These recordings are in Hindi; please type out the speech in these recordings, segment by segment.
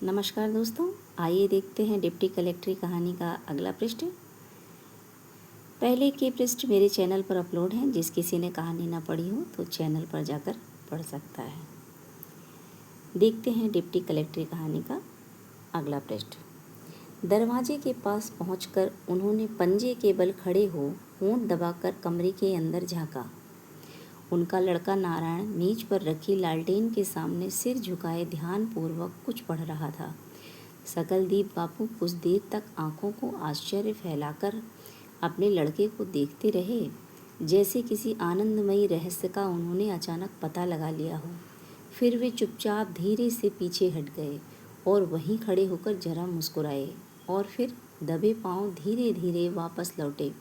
नमस्कार दोस्तों, आइए देखते हैं डिप्टी कलेक्टर कहानी का अगला पृष्ठ। पहले के पृष्ठ मेरे चैनल पर अपलोड हैं। जिस किसी ने कहानी ना पढ़ी हो तो चैनल पर जाकर पढ़ सकता है। देखते हैं डिप्टी कलेक्टर कहानी का अगला पृष्ठ। दरवाजे के पास पहुंचकर उन्होंने पंजे के बल खड़े हो होंठ दबाकर कमरे के अंदर झांका। उनका लड़का नारायण मेज पर रखी लालटेन के सामने सिर झुकाए ध्यानपूर्वक कुछ पढ़ रहा था। सकलदीप बापू कुछ देर तक आंखों को आश्चर्य फैलाकर अपने लड़के को देखते रहे, जैसे किसी आनंदमयी रहस्य का उन्होंने अचानक पता लगा लिया हो। फिर वे चुपचाप धीरे से पीछे हट गए और वहीं खड़े होकर जरा मुस्कुराए और फिर दबे पांव धीरे धीरे वापस लौटे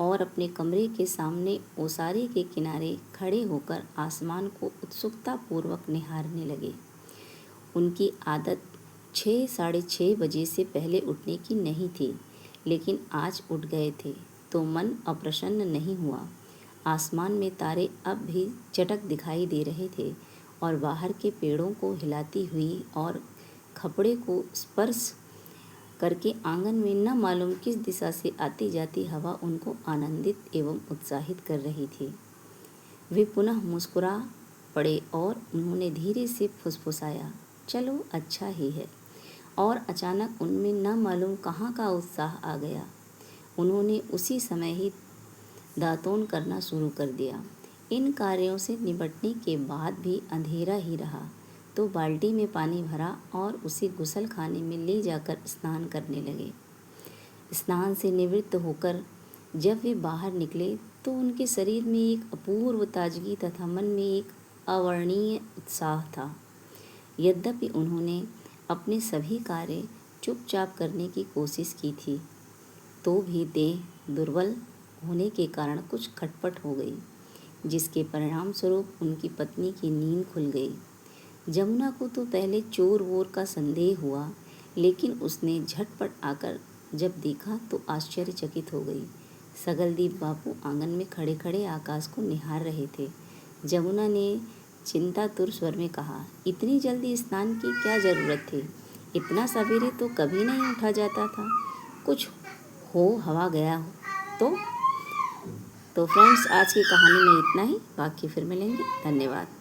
और अपने कमरे के सामने ओसारे के किनारे खड़े होकर आसमान को उत्सुकता पूर्वक निहारने लगे। उनकी आदत 6-6:30 बजे से पहले उठने की नहीं थी, लेकिन आज उठ गए थे तो मन अप्रसन्न नहीं हुआ। आसमान में तारे अब भी चटक दिखाई दे रहे थे और बाहर के पेड़ों को हिलाती हुई और खपड़े को स्पर्श करके आंगन में न मालूम किस दिशा से आती जाती हवा उनको आनंदित एवं उत्साहित कर रही थी। वे पुनः मुस्कुरा पड़े और उन्होंने धीरे से फुसफुसाया, चलो अच्छा ही है। और अचानक उनमें न मालूम कहाँ का उत्साह आ गया। उन्होंने उसी समय ही दातून करना शुरू कर दिया। इन कार्यों से निपटने के बाद भी अंधेरा ही रहा तो बाल्टी में पानी भरा और उसे गुसल खाने में ले जाकर स्नान करने लगे। स्नान से निवृत्त होकर जब वे बाहर निकले तो उनके शरीर में एक अपूर्व ताजगी तथा मन में एक अवर्णनीय उत्साह था। यद्यपि उन्होंने अपने सभी कार्य चुपचाप करने की कोशिश की थी, तो भी देह दुर्बल होने के कारण कुछ खटपट हो गई, जिसके परिणाम स्वरूप उनकी पत्नी की नींद खुल गई। जमुना को तो पहले चोर वोर का संदेह हुआ, लेकिन उसने झटपट आकर जब देखा तो आश्चर्यचकित हो गई। सकलदीप बापू आंगन में खड़े खड़े आकाश को निहार रहे थे। जमुना ने चिंतातुर स्वर में कहा, इतनी जल्दी स्नान की क्या जरूरत थी? इतना सवेरे तो कभी नहीं उठा जाता था। कुछ हो हवा गया हो तो फ्रेंड्स, आज की कहानी में इतना ही। बाकी फिर मिलेंगे। धन्यवाद।